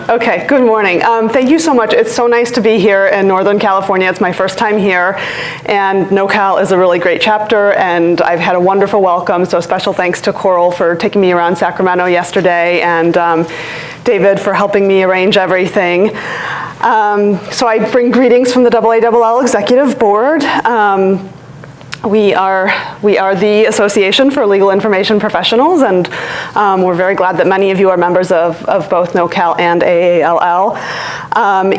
Okay, good morning. Thank you so much. It's so nice to be here in Northern California. It's my first time here, and NoCal is a really great chapter, and I've had a wonderful welcome, so special thanks to Coral for taking me around Sacramento yesterday, and David for helping me arrange everything. So I bring greetings from the AALL Executive Board. We are the Association for Legal Information Professionals, and we're very glad that many of you are members of both NoCal and AALL.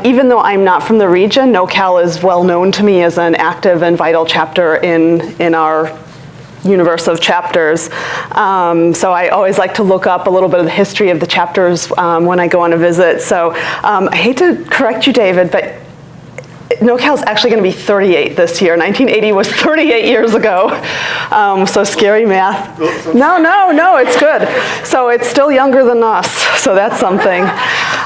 Even though I'm not from the region, NoCal is well known to me as an active and vital chapter in our universe of chapters. So I always like to look up a little bit of the history of the chapters when I go on a visit. So I hate to correct you, David, but NoCal is actually going to be 38 this year. 1980 was 38 years ago. So scary math. No, it's good. So it's still younger than us, so that's something.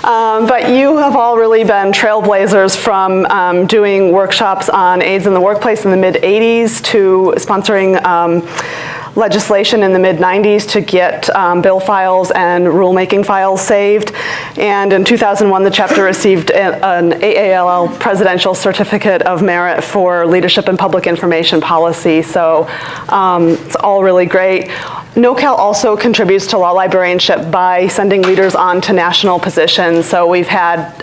But you have all really been trailblazers from doing workshops on AIDS in the workplace in the mid-80s to sponsoring legislation in the mid-90s to get bill files and rulemaking files saved. And in 2001, the chapter received an AALL Presidential Certificate of Merit for Leadership in Public Information Policy. So it's all really great. NoCal also contributes to law librarianship by sending leaders on to national positions. So we've had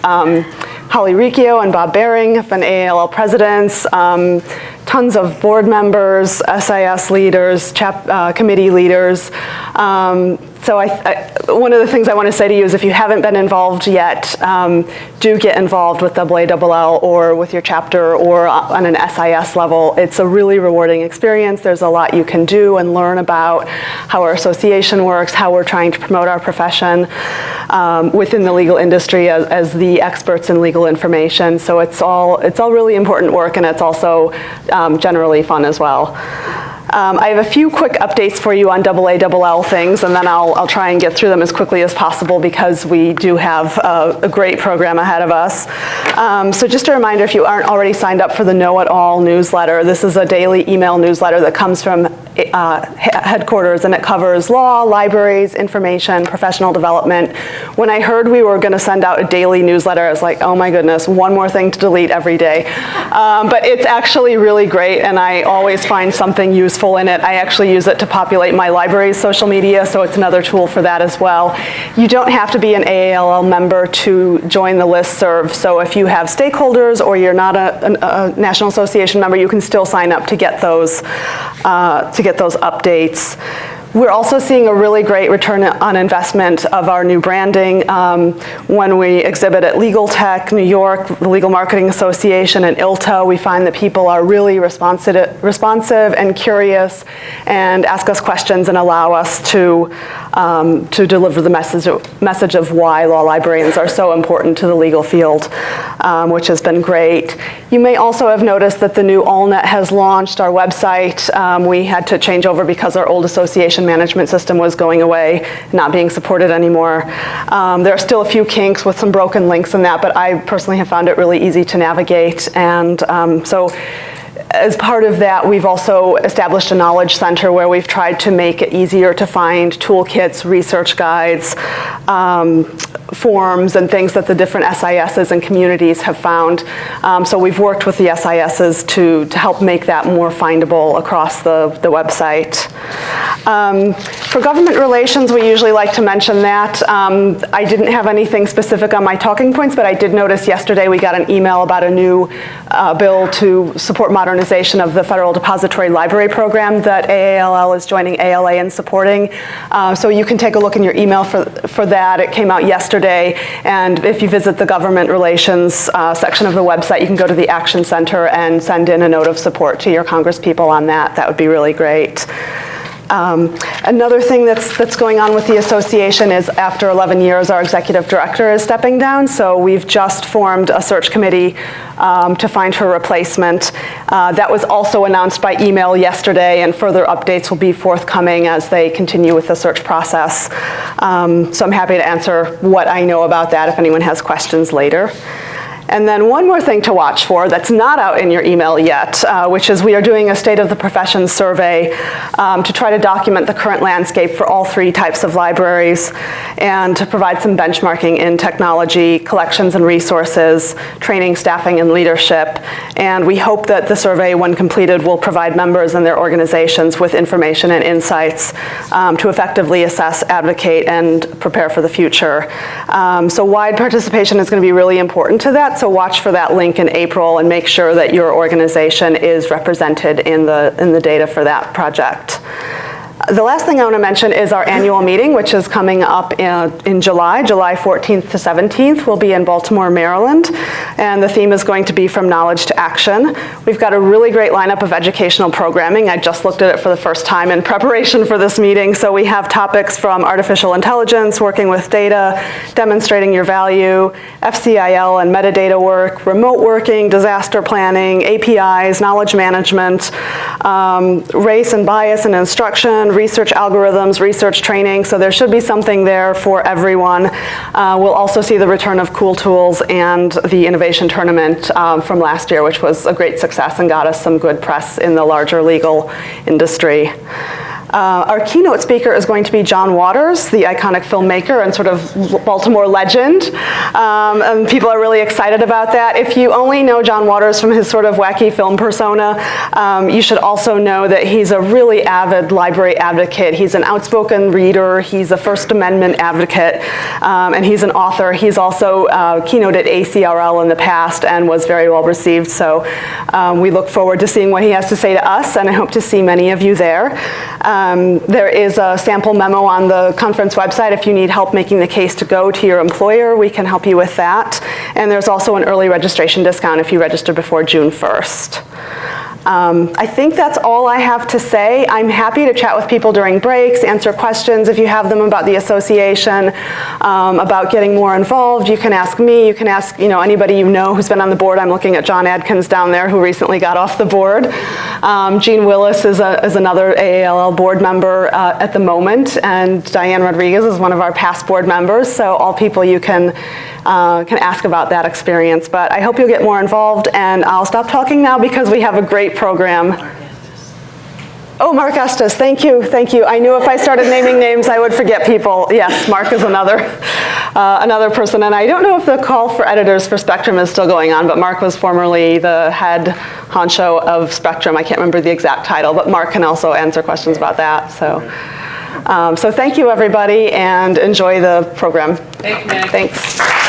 Holly Riccio and Bob Baring have been AALL presidents, tons of board members, SIS leaders, committee leaders. So one of the things I want to say to you is if you haven't been involved yet, do get involved with AALL or with your chapter or on an SIS level. It's a really rewarding experience. There's a lot you can do and learn about how our association works, how we're trying to promote our profession within the legal industry as the experts in legal information. So it's all really important work, and it's also generally fun as well. I have a few quick updates for you on AALL things, and then I'll try and get through them as quickly as possible because we do have a great program ahead of us. So just a reminder, if you aren't already signed up for the Know It All newsletter, this is a daily email newsletter that comes from headquarters, and it covers law, libraries, information, professional development. When I heard we were going to send out a daily newsletter, I was like, oh my goodness, one more thing to delete every day. But it's actually really great, and I always find something useful in it. I actually use it to populate my library's social media, so it's another tool for that as well. You don't have to be an AALL member to join the listserv, so if you have stakeholders or you're not a National Association member, you can still sign up to get those updates. We're also seeing a really great return on investment of our new branding. When we exhibit at Legal Tech, New York, the Legal Marketing Association, and ILTA, we find that people are really responsive and curious and ask us questions and allow us to deliver the message of why law librarians are so important to the legal field, which has been great. You may also have noticed that the new AllNet has launched our website. We had to change over because our old association management system was going away, not being supported anymore. There are still a few kinks with some broken links in that, but I personally have found it really easy to navigate. And so as part of that, we've also established a knowledge center where we've tried to make it easier to find toolkits, research guides, forms, and things that the different SISs and communities have found. So we've worked with the SISs to help make that more findable across the website. For government relations, we usually like to mention that. I didn't have anything specific on my talking points, but I did notice yesterday we got an email about a new bill to support modernization of the Federal Depository Library Program that AALL is joining ALA in supporting. So you can take a look in your email for that. It came out yesterday, and if you visit the government relations section of the website, you can go to the Action Center and send in a note of support to your congresspeople on that. That would be really great. Another thing that's going on with the association is after 11 years, our executive director is stepping down, so we've just formed a search committee to find her replacement. That was also announced by email yesterday, and further updates will be forthcoming as they continue with the search process. So I'm happy to answer what I know about that if anyone has questions later. And then one more thing to watch for that's not out in your email yet, which is we are doing a State of the Profession survey to try to document the current landscape for all 3 types of libraries and to provide some benchmarking in technology, collections and resources, training, staffing, and leadership. And we hope that the survey, when completed, will provide members and their organizations with information and insights to effectively assess, advocate, and prepare for the future. So wide participation is going to be really important to that, so watch for that link in April and make sure that your organization is represented in the data for that project. The last thing I want to mention is our annual meeting, which is coming up in July 14th to 17th. We'll be in Baltimore, Maryland, and the theme is going to be From Knowledge to Action. We've got a really great lineup of educational programming. I just looked at it for the first time in preparation for this meeting, so we have topics from artificial intelligence, working with data, demonstrating your value, FCIL and metadata work, remote working, disaster planning, APIs, knowledge management, race and bias and instruction, research algorithms, research training, so there should be something there for everyone. We'll also see the return of Cool Tools and the Innovation Tournament from last year, which was a great success and got us some good press in the larger legal industry. Our keynote speaker is going to be John Waters, the iconic filmmaker and sort of Baltimore legend. And people are really excited about that. If you only know John Waters from his sort of wacky film persona, you should also know that he's a really avid library advocate. He's an outspoken reader. He's a First Amendment advocate. And he's an author. He's also keynoted ACRL in the past and was very well received. So we look forward to seeing what he has to say to us, and I hope to see many of you there. There is a sample memo on the conference website. If you need help making the case to go to your employer, we can help you with that. And there's also an early registration discount if you register before June 1st. I think that's all I have to say. I'm happy to chat with people during breaks, answer questions if you have them about the association, about getting more involved. You can ask me, you can ask anybody you know who's been on the board. I'm looking at John Adkins down there who recently got off the board. Jean Willis is another AALL board member at the moment, and Diane Rodriguez is one of our past board members, so all people you can ask about that experience. But I hope you'll get more involved, and I'll stop talking now because we have a great program. Oh, Mark Estes, thank you. I knew if I started naming names, I would forget people. Yes, Mark is another person, and I don't know if the call for editors for Spectrum is still going on, but Mark was formerly the head honcho of Spectrum. I can't remember the exact title, but Mark can also answer questions about that. So thank you, everybody, and enjoy the program. Thank you, Meg. Thanks.